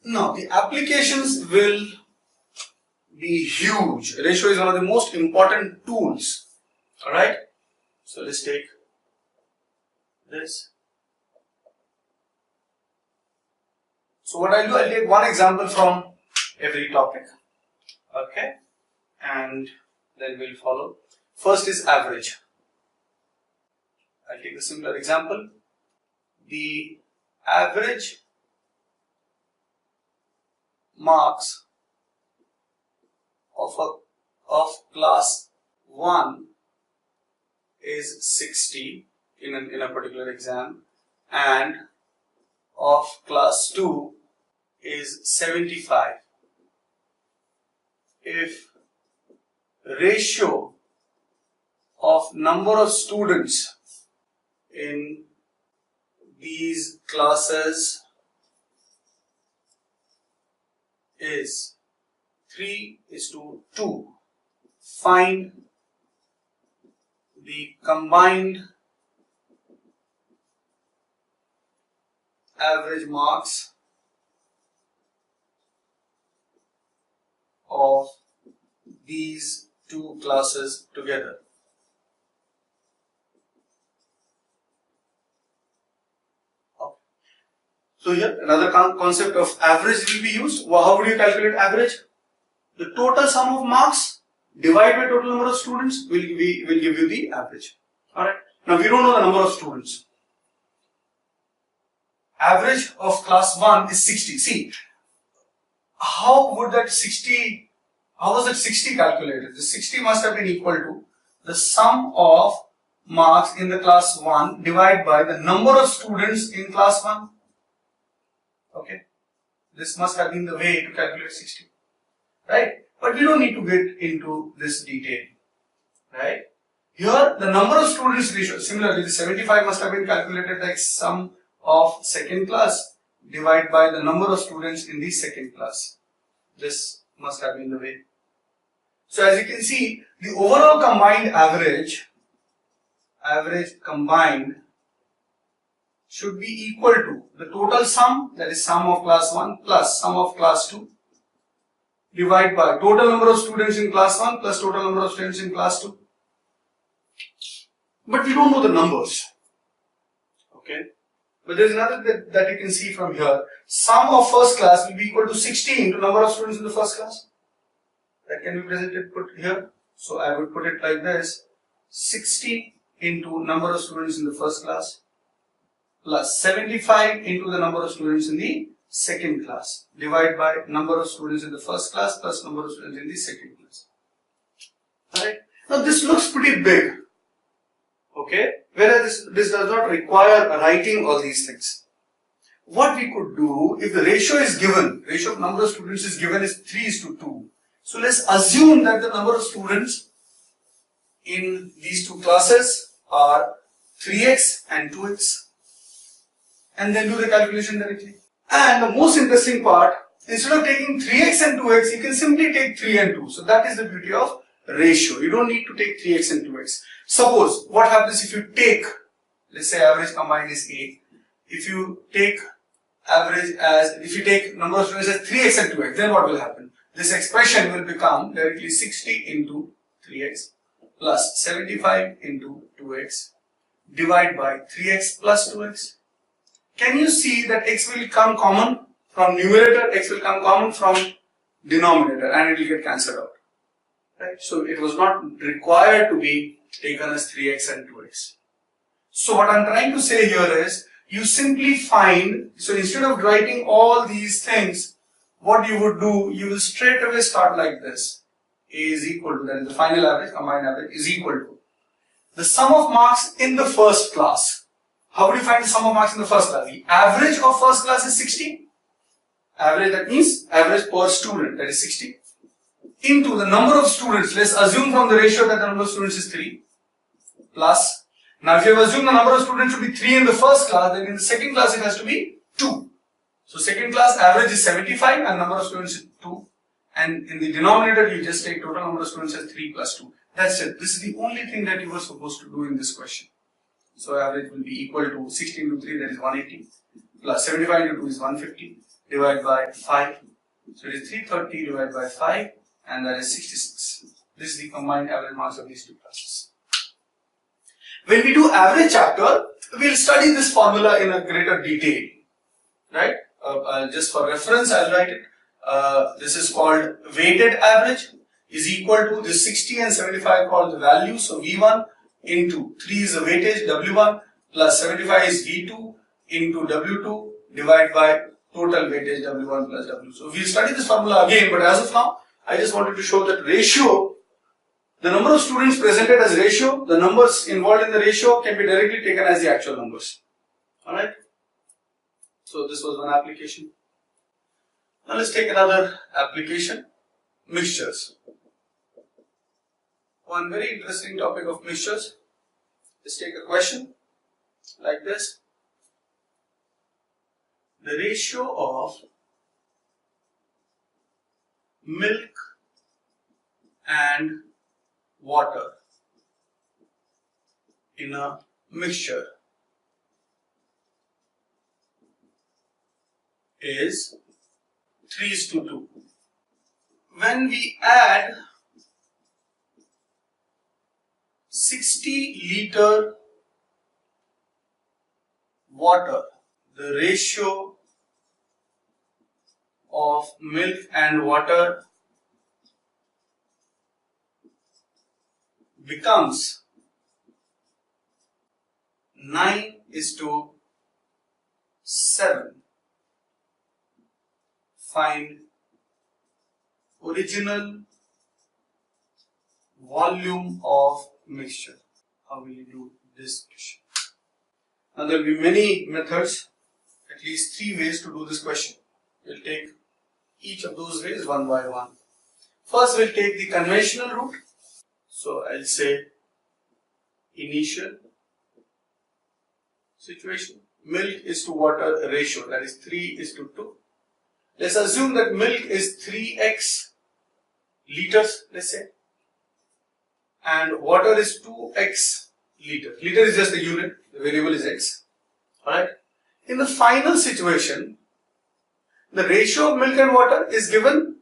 Now the applications will be huge. Ratio is one of the most important tools. Alright, so let's take this. So what I'll do, I'll take one example from every topic, okay, and then we'll follow. First is average. I'll take a similar example. The average marks of class 1 is 60 in a particular exam, and of class 2 is 75. If ratio of number of students in these classes is 3:2, find the combined average marks of these two classes together. So here another concept of average will be used. How would you calculate average? The total sum of marks divided by total number of students will give you the average. Alright. Now we don't know the number of students. Average of class 1 is 60. See, how was that 60 calculated? The 60 must have been equal to the sum of marks in the class 1 divided by the number of students in class 1. Okay, this must have been the way to calculate 60, right? But we don't need to get into this detail, right? Here, the number of students ratio, similarly, the 75 must have been calculated like sum of second class divided by the number of students in the second class. This must have been the way. So, as you can see, the overall combined average combined should be equal to the total sum, that is sum of class 1 plus sum of class 2, divided by total number of students in class 1 plus total number of students in class 2. But we don't know the numbers. Okay. But there is another that you can see from here. Sum of first class will be equal to 60 into number of students in the first class. That can be presented put here. So I would put it like this: 60 into number of students in the first class plus 75 into the number of students in the second class divided by number of students in the first class plus number of students in the second class. Alright. Now this looks pretty big. Okay. Whereas this does not require writing all these things. What we could do, if the ratio is given, ratio of number of students is given is 3:2. So let's assume that the number of students in these two classes are 3x and 2x. And then do the calculation directly. And the most interesting part, instead of taking 3x and 2x, you can simply take 3 and 2. So that is the beauty of ratio. You don't need to take 3x and 2x. Suppose, what happens if you take, let's say average combined is 8. If you take number of students as 3x and 2x, then what will happen? This expression will become directly 60 into 3x plus 75 into 2x divided by 3x plus 2x. Can you see that x will come common from numerator, x will come common from denominator, and it will get cancelled out. Right? So it was not required to be taken as 3x and 2x. So what I am trying to say here is, you simply find, so instead of writing all these things, what you would do, you will straight away start like this. A is equal to, that is the final average, combined average, is equal to the sum of marks in the first class. How would you find the sum of marks in the first class? The average of first class is 60. Average, that means average per student, that is 60. Into the number of students, let's assume from the ratio that the number of students is 3. Plus, now if you have assumed the number of students should be 3 in the first class, then in the second class it has to be 2. So second class average is 75 and number of students is 2. And in the denominator you just take total number of students as 3 plus 2. That's it. This is the only thing that you were supposed to do in this question. So average will be equal to 60 into 3, that is 180, plus 75 into 2 is 150, divided by 5. So it is 330 divided by 5, and that is 66. This is the combined average marks of these two classes. When we do average chapter, we'll study this formula in a greater detail, right? Just for reference, I'll write it. This is called weighted average is equal to this 60 and 75 called the value. So V1 into 3 is the weightage, W1 plus 75 is V2 into W2 divided by total weightage W1 plus W. So we'll study this formula again, but as of now, I just wanted to show that ratio, the number of students presented as ratio, the numbers involved in the ratio can be directly taken as the actual numbers. Alright? So this was one application. Now let's take another application, mixtures. One very interesting topic of mixtures. Let's take a question like this. The ratio of milk and water in a mixture is 3:2. When we add 60 liter water, the ratio of milk and water becomes 9:7. Find original volume of mixture. How will you do this question? Now there will be many methods, at least 3 ways to do this question. We'll take each of those ways one by one. First we'll take the conventional route. So I'll say initial situation, milk is to water ratio, that is 3:2. Let's assume that milk is 3x liters, let's say, and water is 2x liter. Liter is just the unit, the variable is x. Alright. In the final situation, the ratio of milk and water is given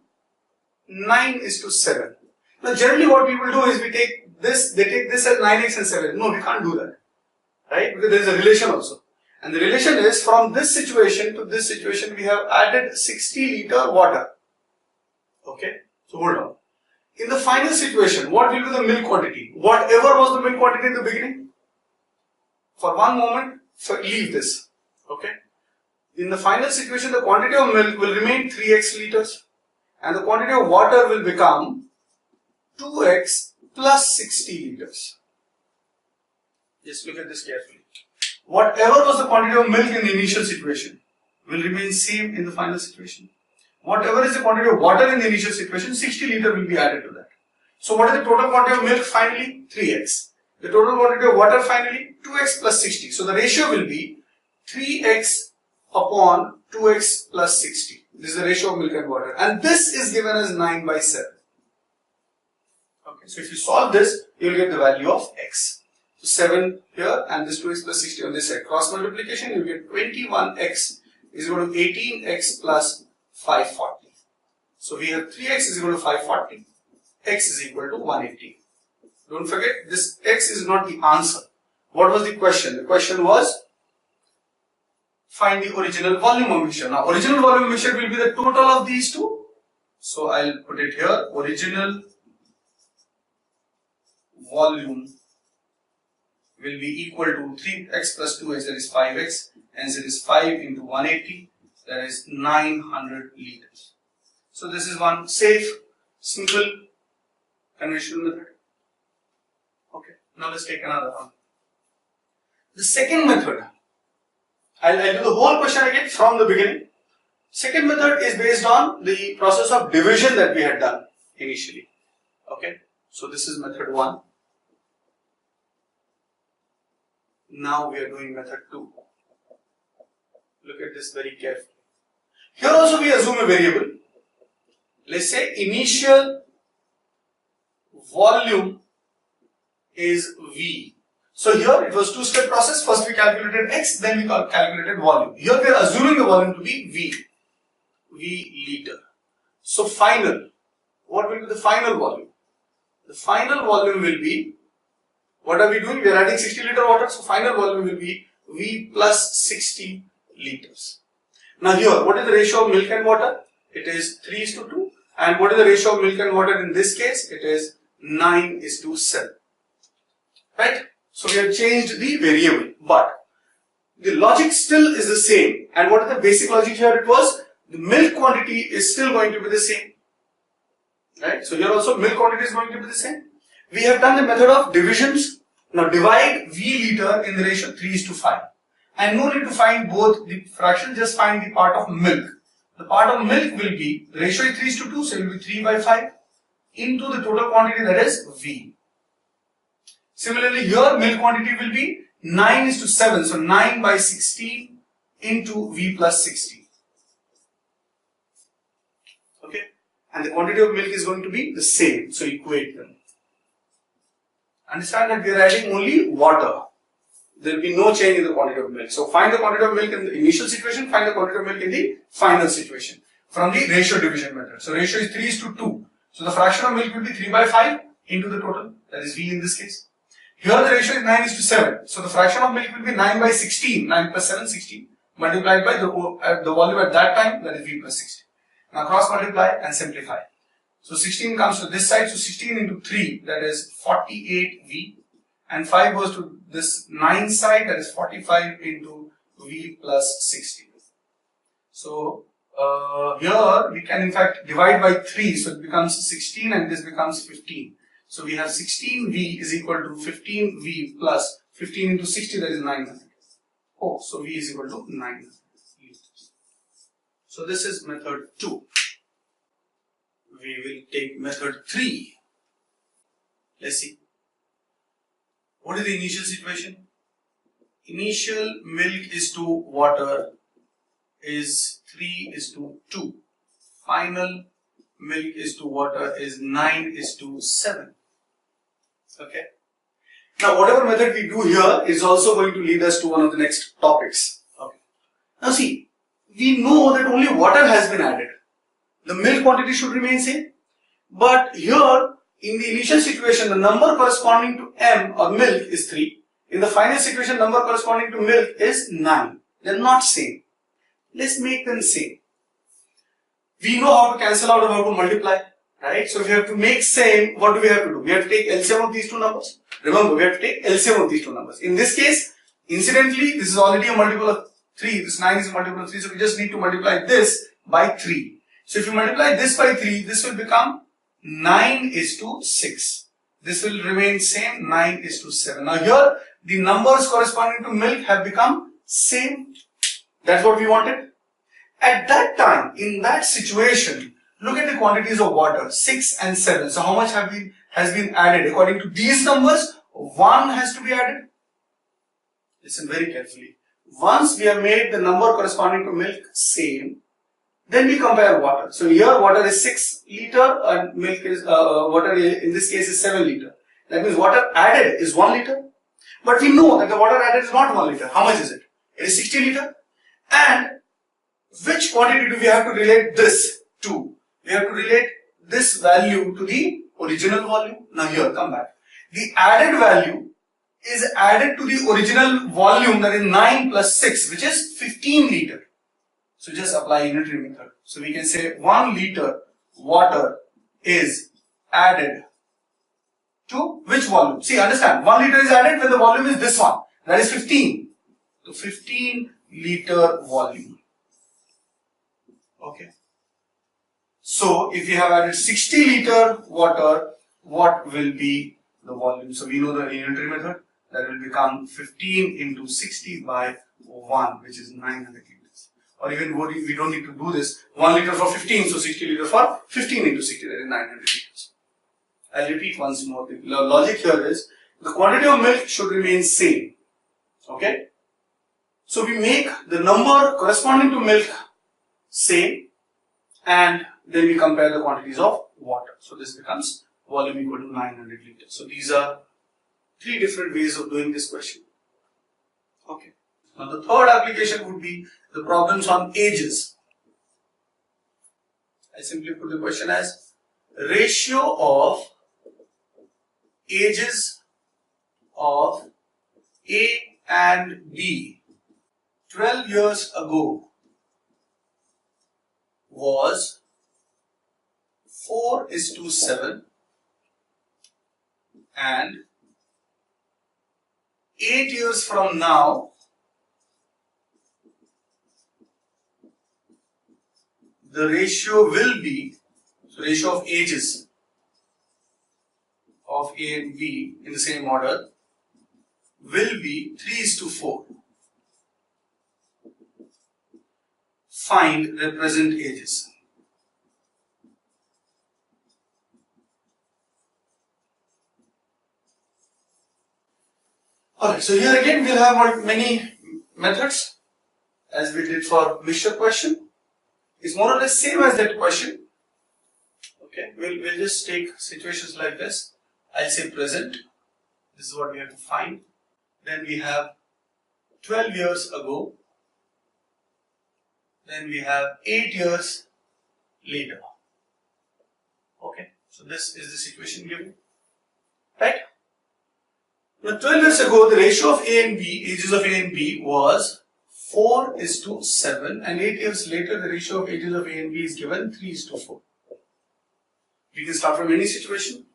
9:7. Now generally what people do is we take this, they take this as 9x and 7. No, we can't do that. Right? Because there is a relation also. And the relation is from this situation to this situation we have added 60 liter water. Okay? So hold on. In the final situation, what will be the milk quantity? Whatever was the milk quantity in the beginning. For one moment, leave this. Okay? In the final situation, the quantity of milk will remain 3x liters. And the quantity of water will become 2x plus 60 liters. Just look at this carefully. Whatever was the quantity of milk in the initial situation will remain same in the final situation. Whatever is the quantity of water in the initial situation, 60 liter will be added to that. So what is the total quantity of milk finally? 3x. The total quantity of water finally? 2x plus 60. So the ratio will be 3x upon 2x plus 60. This is the ratio of milk and water. And this is given as 9/7. Okay, so if you solve this, you will get the value of x. So 7 here and this 2x plus 60 on this side. Cross multiplication, you get 21x is equal to 18x plus 540. So we have 3x is equal to 540, x is equal to 180. Don't forget, this x is not the answer. What was the question? The question was, find the original volume of mixture. Now, original volume of mixture will be the total of these two. So I'll put it here, original volume will be equal to 3x plus 2x, that is 5x, hence it is 5 into 180, that is 900 liters. So this is one safe, simple, conventional method. Okay, now let's take another one. The second method, I'll do the whole question again from the beginning. Second method is based on the process of division that we had done initially. Okay, so this is method 1. Now we are doing method 2. Look at this very carefully. Here also we assume a variable. Let's say initial volume is V. So here it was two-step process. First we calculated X, then we calculated volume. Here we are assuming the volume to be V. V liter. So final, what will be the final volume? The final volume will be, what are we doing? We are adding 60 liter water, so final volume will be V plus 60 liters. Now here, what is the ratio of milk and water? It is 3:2. And what is the ratio of milk and water in this case? It is 9:7. Right? So we have changed the variable, but the logic still is the same. And what is the basic logic here? It was the milk quantity is still going to be the same. Right? So here also milk quantity is going to be the same. We have done the method of divisions. Now divide V liter in the ratio 3:5. And no need to find both the fraction, just find the part of milk. The part of milk will be, the ratio is 3:2, so it will be 3/5 into the total quantity, that is V. Similarly here milk quantity will be 9:7, so 9/16 into V plus 60. Okay, and the quantity of milk is going to be the same, so equate them. Understand that we are adding only water. There will be no change in the quantity of milk. So find the quantity of milk in the initial situation, find the quantity of milk in the final situation from the ratio division method. So ratio is 3:2. So the fraction of milk will be 3/5 into the total, that is V in this case. Here the ratio is 9:7. So the fraction of milk will be 9/16, 9 plus 7, 16, multiplied by the volume at that time, that is V plus 60. Now cross multiply and simplify. So 16 comes to this side, so 16 into 3, that is 48V. And 5 goes to this 9 side, that is 45 into V plus 60. So here we can in fact divide by 3, so it becomes 16 and this becomes 15. So we have 16V is equal to 15V plus 15 into 60, that is 900. Oh, so V is equal to 900 liters. So this is method 2. We will take method 3. Let's see. What is the initial situation? Initial milk is to water is 3:2. Final milk is to water is 9:7. Okay. Now whatever method we do here is also going to lead us to one of the next topics. Okay. Now see, we know that only water has been added. The milk quantity should remain same. But here, in the initial situation, the number corresponding to M or milk is 3. In the final situation, number corresponding to milk is 9. They are not same. Let's make them same. We know how to cancel out and how to multiply. Right? So if you have to make same, what do we have to do? We have to take LCM of these two numbers. Remember, we have to take LCM of these two numbers. In this case, incidentally, this is already a multiple of 3. This 9 is a multiple of 3. So we just need to multiply this by 3. So if you multiply this by 3, this will become 9:6. This will remain same, 9:7. Now here, the numbers corresponding to milk have become same. That's what we wanted. At that time, in that situation, look at the quantities of water, 6 and 7. So how much has been added? According to these numbers, 1 has to be added. Listen very carefully. Once we have made the number corresponding to milk same, then we compare water. So here water is 6 liter and milk is, water in this case is 7 liter. That means water added is 1 liter. But we know that the water added is not 1 liter. How much is it? It is 60 liter. And which quantity do we have to relate this to? We have to relate this value to the original volume. Now here, come back. The added value is added to the original volume, that is 9 plus 6, which is 15 liter. So just apply unitary method. So we can say 1 liter water is added to which volume? See, understand, 1 liter is added when the volume is this one. That is 15. So 15 liter volume. Okay. So if we have added 60 liter water, what will be the volume? So we know the unitary method. That will become 15 into 60 by 1, which is 900 liters. Or even we don't need to do this. 1 liter for 15, so 60 liter for 15 into 60, that is 900 liters. I'll repeat once more. The logic here is the quantity of milk should remain same. Okay? So we make the number corresponding to milk same, and then we compare the quantities of water. So this becomes volume equal to 900 liters. So these are 3 different ways of doing this question. Okay. Now the third application would be the problems on ages. I simply put the question as ratio of ages of A and B 12 years ago was 4:7 and 8 years from now the ratio will be, so ratio of ages of A and B in the same order will be 3:4. Find the present ages. Alright, so here again we'll have many methods as we did for mixture question. It's more or less same as that question. Okay, we'll just take situations like this. I'll say present. This is what we have to find. Then we have 12 years ago. Then we have 8 years later. Okay, so this is the situation given. Right? Now 12 years ago the ratio of A and B, ages of A and B was 4:7 and 8 years later the ratio of ages of A and B is given 3:4. We can start from any situation.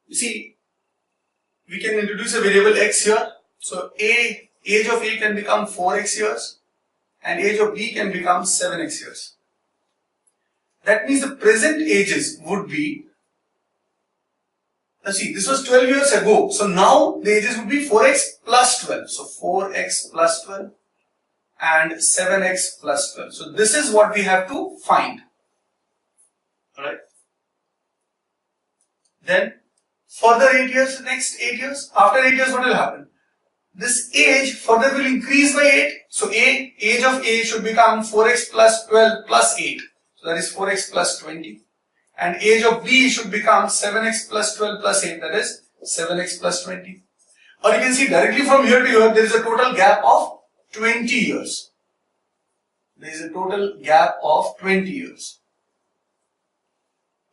You see, we can introduce a variable x here. So age of A can become 4x years and age of B can become 7x years. That means the present ages would be, now see, this was 12 years ago. So now the ages would be 4x plus 12. So 4x plus 12 and 7x plus 12. So this is what we have to find. Alright. Then further 8 years, next 8 years, after 8 years what will happen? This age further will increase by 8. So age of A should become 4x plus 12 plus 8. So that is 4x plus 20. And age of B should become 7x plus 12 plus 8, that is 7x plus 20. Or you can see directly from here to here, there is a total gap of 20 years. There is a total gap of 20 years.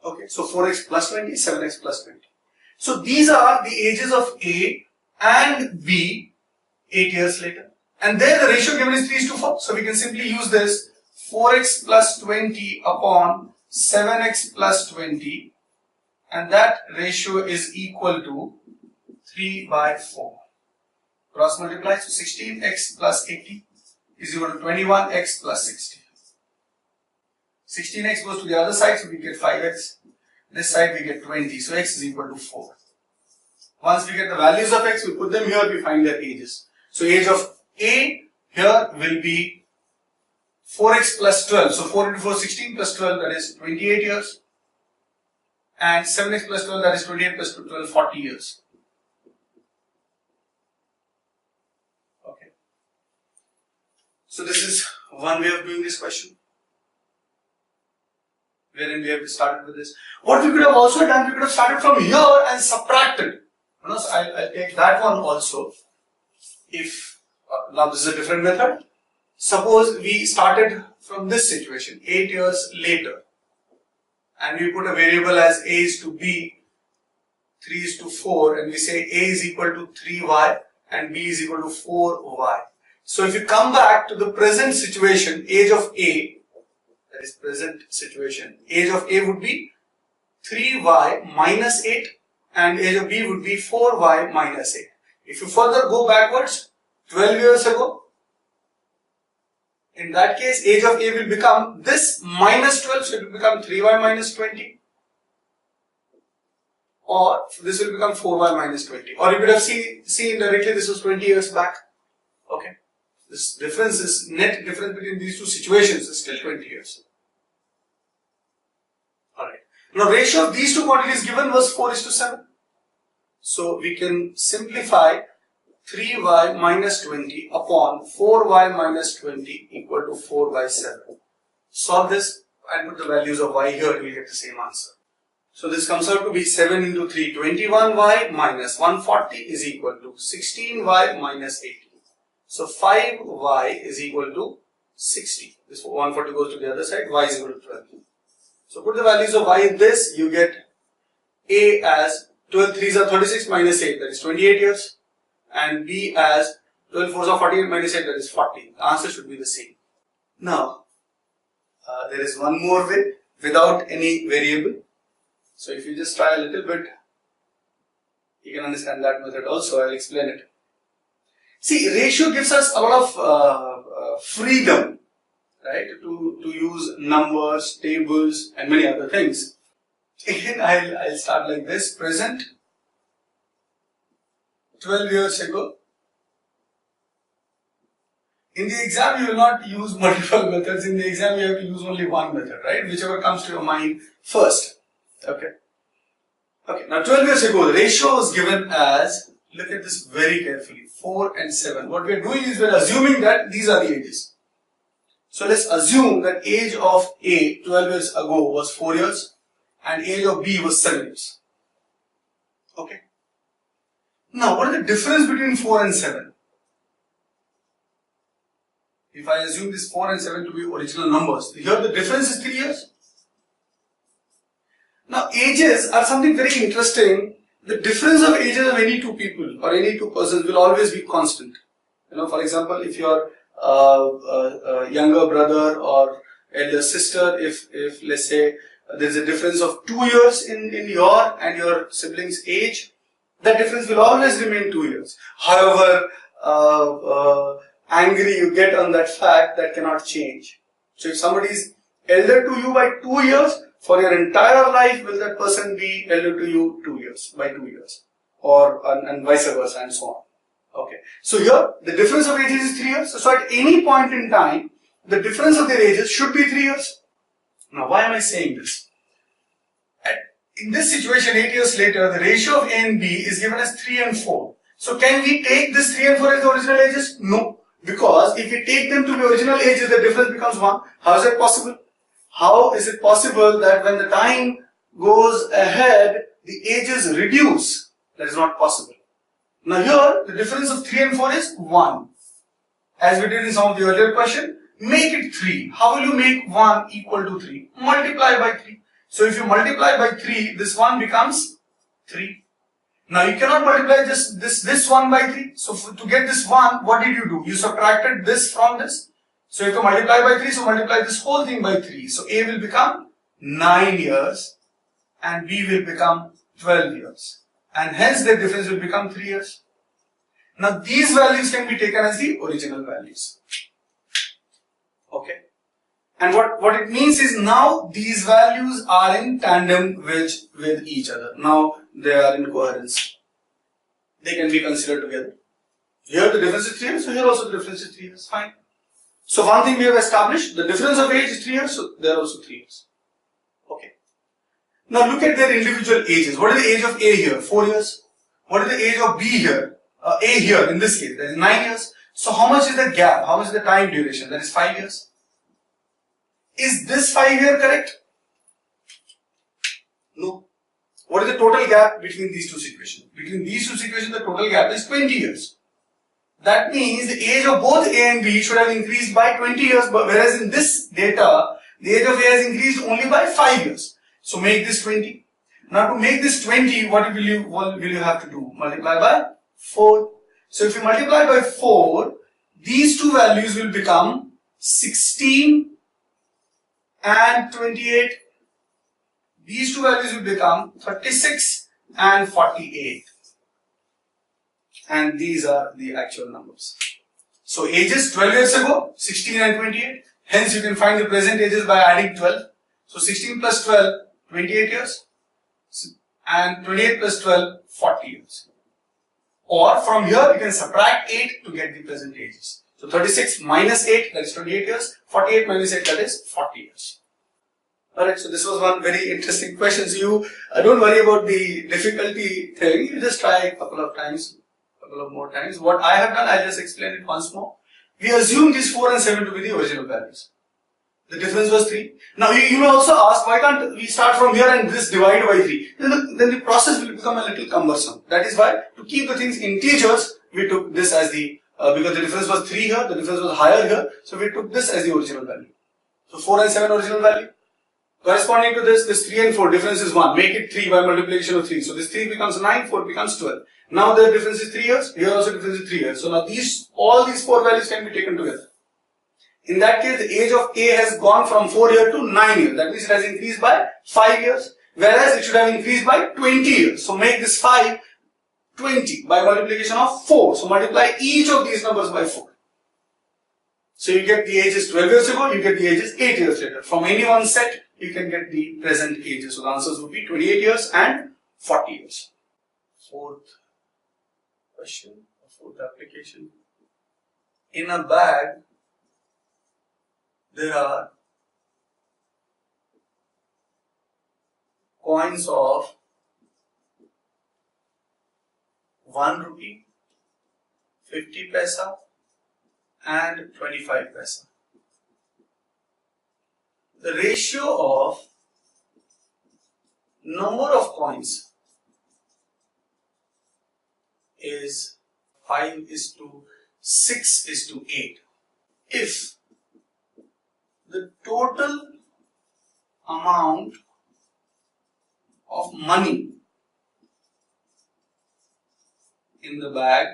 Okay, so 4x plus 20, 7x plus 20. So these are the ages of A and B 8 years later. And there the ratio given is 3:4. So we can simply use this 4x plus 20 upon 7x plus 20, and that ratio is equal to 3/4. Cross multiply, so 16x plus 80 is equal to 21x plus 60. 16x goes to the other side, so we get 5x. This side we get 20, so x is equal to 4. Once we get the values of x, we put them here, we find their ages. So age of A here will be 4x plus 12, so 4 into 4, 16 plus 12, that is 28 years. And 7x plus 12, that is 28 plus 12, 40 years. Okay. So this is one way of doing this question, wherein we have started with this. What we could have also done, we could have started from here and subtracted. You know, so I'll take that one also. If now this is a different method. Suppose we started from this situation 8 years later and we put a variable as A is to B 3:4 and we say A is equal to 3y and B is equal to 4y. So if you come back to the present situation, age of A, that is present situation, age of A would be 3y minus 8 and age of B would be 4y minus 8. If you further go backwards 12 years ago, in that case, age of A will become this minus 12, so it will become 3y minus 20. Or this will become 4y minus 20. Or you could have seen directly this was 20 years back. Okay. This difference is net difference between these two situations is still 20 years. Alright. Now ratio of these two quantities given was 4:7. So we can simplify 3y minus 20 upon 4y minus 20 equal to 4/7. Solve this and put the values of y here, we will get the same answer. So this comes out to be 7 into 3, 21y minus 140 is equal to 16y minus 80. So 5y is equal to 60. This 140 goes to the other side, y is equal to 12. So put the values of y in this, you get A as 12 3s are 36 minus 8, that is 28 years, and B as 12 4s are 48 minus 8, that is 40. The answer should be the same. Now, there is one more way without any variable. So if you just try a little bit, you can understand that method also. I will explain it. See, ratio gives us a lot of freedom, right, to use numbers, tables, and many other things. Again, I'll start like this. Present, 12 years ago. In the exam, you will not use multiple methods. In the exam, you have to use only one method, right? Whichever comes to your mind first. Okay. Okay. Now, 12 years ago, the ratio was given as, look at this very carefully, 4 and 7. What we are doing is we are assuming that these are the ages. So let's assume that age of A 12 years ago was 4 years and age of B was 7 years. Okay. Now, what is the difference between 4 and 7? If I assume this 4 and 7 to be original numbers, here the difference is 3 years. Now, ages are something very interesting. The difference of ages of any two people or any two persons will always be constant. You know, for example, if your younger brother or elder sister, if let's say there is a difference of 2 years in your and your siblings' age, that difference will always remain 2 years. However, angry you get on that fact, that cannot change. So if somebody is elder to you by 2 years, for your entire life will that person be elder to you 2 years, by 2 years, or and vice versa and so on. Okay. So here the difference of ages is 3 years. So at any point in time, the difference of their ages should be 3 years. Now why am I saying this? In this situation, 8 years later, the ratio of A and B is given as 3 and 4. So can we take this 3 and 4 as the original ages? No. Because if we take them to the original ages, the difference becomes 1. How is that possible? How is it possible that when the time goes ahead, the ages reduce? That is not possible. Now here, the difference of 3 and 4 is 1. As we did in some of the earlier question, make it 3. How will you make 1 equal to 3? Multiply by 3. So if you multiply by 3, this 1 becomes 3. Now you cannot multiply just this 1 by 3. So to get this 1, what did you do? You subtracted this from this. So if you multiply by 3, so multiply this whole thing by 3. So A will become 9 years and B will become 12 years. And hence the difference will become 3 years. Now these values can be taken as the original values. Okay. And what it means is now these values are in tandem with each other. Now they are in coherence. They can be considered together. Here the difference is 3 years, so here also the difference is 3 years. Fine. So one thing we have established, the difference of age is 3 years, so there are also 3 years. Okay. Now look at their individual ages. What is the age of A here? 4 years. What is the age of B here? A here in this case, that is 9 years. So how much is the gap? How much is the time duration? That is 5 years. Is this 5 year correct? No. What is the total gap between these two situations? Between these two situations, the total gap is 20 years. That means the age of both A and B should have increased by 20 years, but whereas in this data, the age of A has increased only by 5 years. So make this 20. Now to make this 20, what will you have to do? Multiply by 4. So if you multiply by 4, these two values will become 16 and 28. These two values will become 36 and 48. And these are the actual numbers. So ages 12 years ago, 16 and 28. Hence you can find the present ages by adding 12. So 16 plus 12, 28 years. And 28 plus 12, 40 years. Or from here you can subtract 8 to get the present ages. So 36 minus 8, that is 28 years. 48 minus 8, that is 40 years. Alright, so this was one very interesting question. So you don't worry about the difficulty thing. You just try a couple of times. Couple of more times. What I have done, I'll just explain it once more. We assume these 4 and 7 to be the original values. The difference was 3. Now you may also ask, why can't we start from here and this divide by 3? Then the process will become a little cumbersome. That is why, to keep the things integers, we took this as the because the difference was 3 here, the difference was higher here, so we took this as the original value. So 4 and 7 original value. Corresponding to this 3 and 4, difference is 1. Make it 3 by multiplication of 3. So this 3 becomes 9, 4 becomes 12. Now the difference is 3 years, here also difference is 3 years. So now all these 4 values can be taken together. In that case, the age of A has gone from 4 years to 9 years. That means it has increased by 5 years. Whereas it should have increased by 20 years. So make this 5 20 by multiplication of 4. So multiply each of these numbers by 4. So you get the ages 12 years ago, you get the ages 8 years later. From any one set, you can get the present ages. So the answers would be 28 years and 40 years. Fourth question, fourth application. In a bag, there are coins of 1 rupee, 50 paisa and 25 paisa. The ratio of number of coins is 5:6:8. If the total amount of money in the bag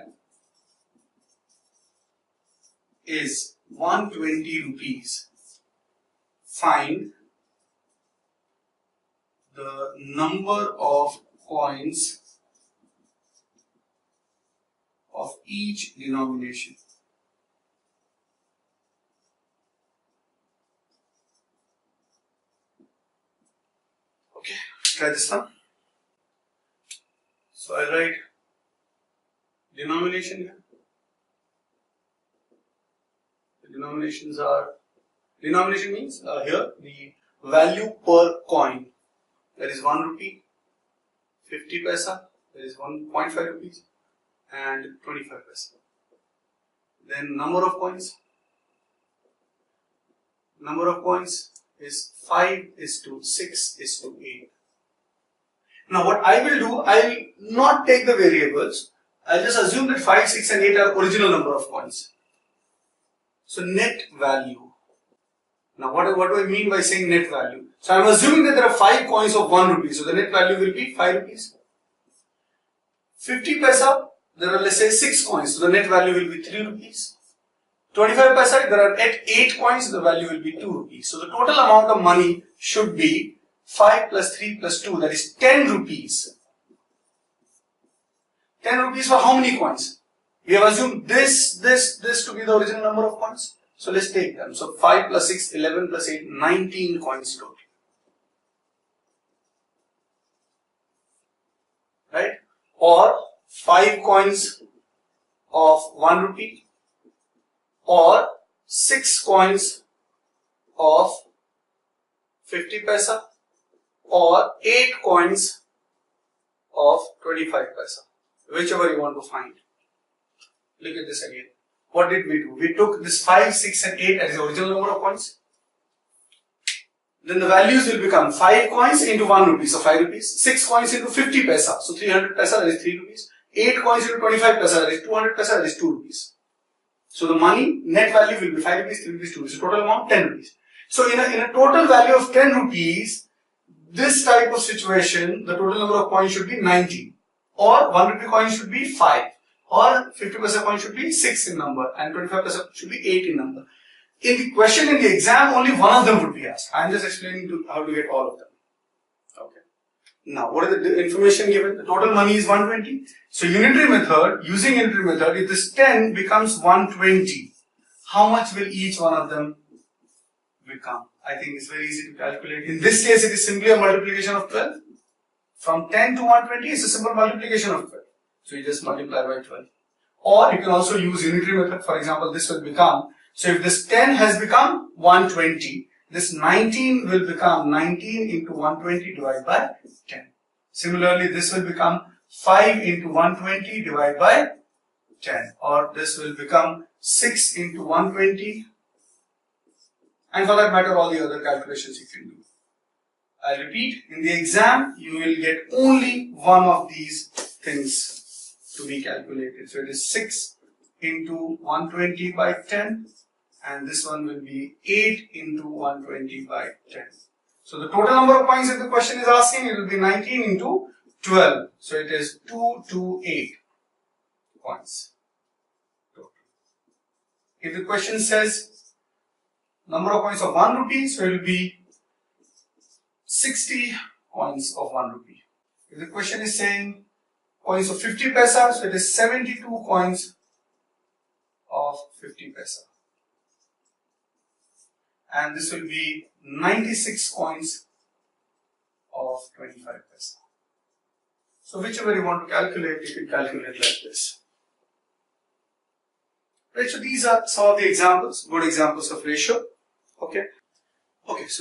is 120 rupees, find the number of coins of each denomination. Okay, try this one. So I write denomination here. The denominations are, denomination means here the value per coin, that is 1 rupee, 50 paisa, that is 1.5 rupees and 25 paisa. Then number of coins is 5:6:8. Now what I will do, I will not take the variables. I'll just assume that 5, 6 and 8 are original number of coins. So net value. Now what do I mean by saying net value? So I'm assuming that there are 5 coins of 1 rupee. So the net value will be 5 rupees. 50 paisa, there are, let's say, 6 coins. So the net value will be 3 rupees. 25 paisa, there are 8 coins. The value will be 2 rupees. So the total amount of money should be 5 plus 3 plus 2, that is 10 rupees. 10 rupees for how many coins? We have assumed this to be the original number of coins. So let's take them. So 5 plus 6, 11 plus 8, 19 coins total. Right? Or 5 coins of 1 rupee, or 6 coins of 50 paisa, or 8 coins of 25 paisa. Whichever you want to find. Look at this again. What did we do? We took this 5, 6 and 8 as the original number of coins. Then the values will become 5 coins into 1 rupee, so 5 rupees. 6 coins into 50 paisa, so 300 paisa, that is 3 rupees. 8 coins into 25 paisa, that is 200 paisa, that is 2 rupees. So the money, net value will be 5 rupees, 3 rupees, 2 rupees. So total amount 10 rupees. So in a total value of 10 rupees, this type of situation, the total number of coins should be 90. Or 1 rupee coin should be 5. Or 50 paisa coin should be 6 in number. And 25 paisa should be 8 in number. In the question in the exam, only one of them would be asked. I am just explaining how to get all of them. Okay. Now, what is the information given? The total money is 120. So unitary method, using unitary method, if this 10 becomes 120, how much will each one of them become? I think it's very easy to calculate. In this case, it is simply a multiplication of 12. From 10 to 120 is a simple multiplication of 12. So you just multiply by 12. Or you can also use unitary method. For example, this will become, so if this 10 has become 120, this 19 will become 19 into 120 divided by 10. Similarly, this will become 5 into 120 divided by 10. Or this will become 6 into 120. And for that matter, all the other calculations you can do. I repeat, in the exam, you will get only one of these things to be calculated. So it is 6 into 120 by 10, and this one will be 8 into 120 by 10. So the total number of points if the question is asking, it will be 19 into 12. So it is 228 points. If the question says number of points of 1 rupee, so it will be 60 coins of 1 rupee. If the question is saying coins of 50 paisa, so it is 72 coins of 50 paisa. And this will be 96 coins of 25 paisa. So whichever you want to calculate, you can calculate like this. Right, so these are some of the examples, good examples of ratio. Okay. So